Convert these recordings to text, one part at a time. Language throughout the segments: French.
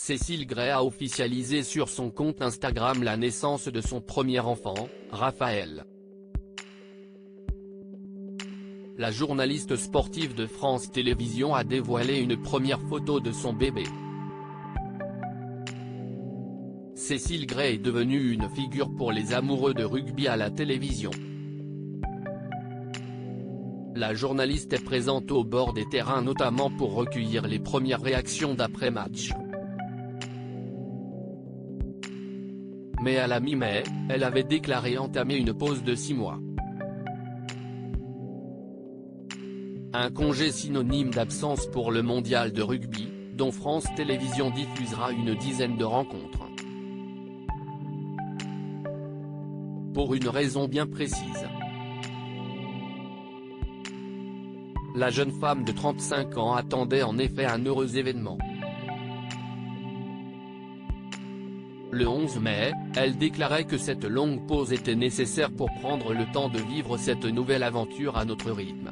Cécile Gray a officialisé sur son compte Instagram la naissance de son premier enfant, Raphaël. La journaliste sportive de France Télévisions a dévoilé une première photo de son bébé. Cécile Gray est devenue une figure pour les amoureux de rugby à la télévision. La journaliste est présente au bord des terrains notamment pour recueillir les premières réactions d'après-match. Mais à la mi-mai, elle avait déclaré entamer une pause de 6 mois. Un congé synonyme d'absence pour le mondial de rugby, dont France Télévisions diffusera une dizaine de rencontres. Pour une raison bien précise. La jeune femme de 35 ans attendait en effet un heureux événement. Le 11 mai, elle déclarait que cette longue pause était nécessaire pour prendre le temps de vivre cette nouvelle aventure à notre rythme.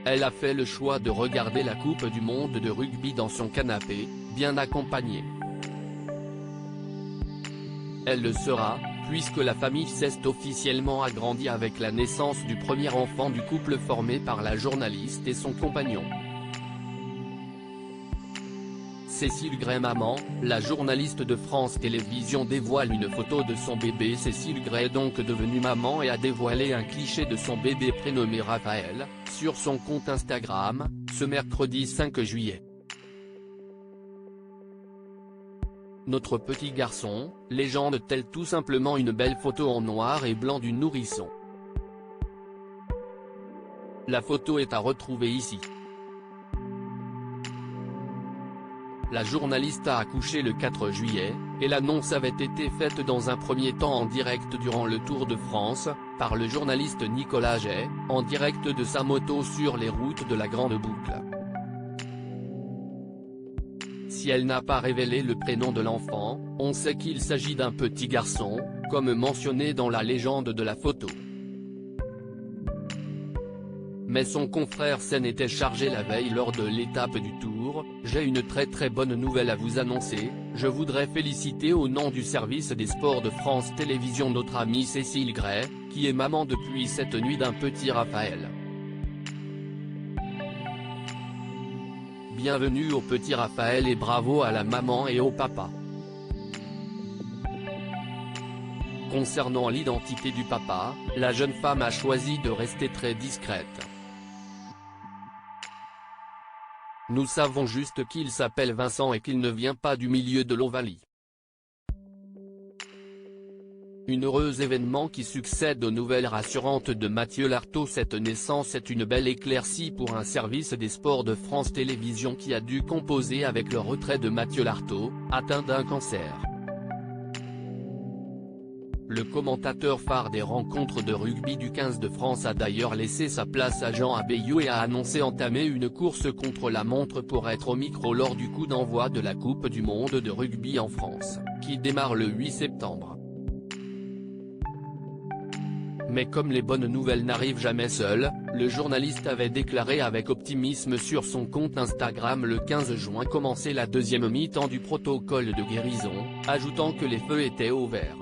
Elle a fait le choix de regarder la Coupe du Monde de rugby dans son canapé, bien accompagnée. Elle le sera, puisque la famille s'est officiellement agrandie avec la naissance du premier enfant du couple formé par la journaliste et son compagnon. Cécile Gray maman, la journaliste de France Télévisions dévoile une photo de son bébé. Cécile Gray est donc devenue maman et a dévoilé un cliché de son bébé prénommé Raphaël, sur son compte Instagram, ce mercredi 5 juillet. Notre petit garçon, légende telle tout simplement une belle photo en noir et blanc du nourrisson. La photo est à retrouver ici. La journaliste a accouché le 4 juillet, et l'annonce avait été faite dans un premier temps en direct durant le Tour de France, par le journaliste Nicolas Jay, en direct de sa moto sur les routes de la Grande Boucle. Si elle n'a pas révélé le prénom de l'enfant, on sait qu'il s'agit d'un petit garçon, comme mentionné dans la légende de la photo. Mais son confrère s'en était chargé la veille lors de l'étape du Tour. J'ai une très bonne nouvelle à vous annoncer, je voudrais féliciter au nom du service des sports de France Télévisions notre amie Cécile Gray, qui est maman depuis cette nuit d'un petit Raphaël. Bienvenue au petit Raphaël et bravo à la maman et au papa. Concernant l'identité du papa, la jeune femme a choisi de rester très discrète. Nous savons juste qu'il s'appelle Vincent et qu'il ne vient pas du milieu de l'Ovalie. Un heureux événement qui succède aux nouvelles rassurantes de Mathieu Lartaud. Cette naissance est une belle éclaircie pour un service des sports de France Télévisions qui a dû composer avec le retrait de Mathieu Lartaud, atteint d'un cancer. Le commentateur phare des rencontres de rugby du 15 de France a d'ailleurs laissé sa place à Jean Abeyou et a annoncé entamer une course contre la montre pour être au micro lors du coup d'envoi de la Coupe du Monde de rugby en France, qui démarre le 8 septembre. Mais comme les bonnes nouvelles n'arrivent jamais seules, le journaliste avait déclaré avec optimisme sur son compte Instagram le 15 juin commencer la deuxième mi-temps du protocole de guérison, ajoutant que les feux étaient au vert.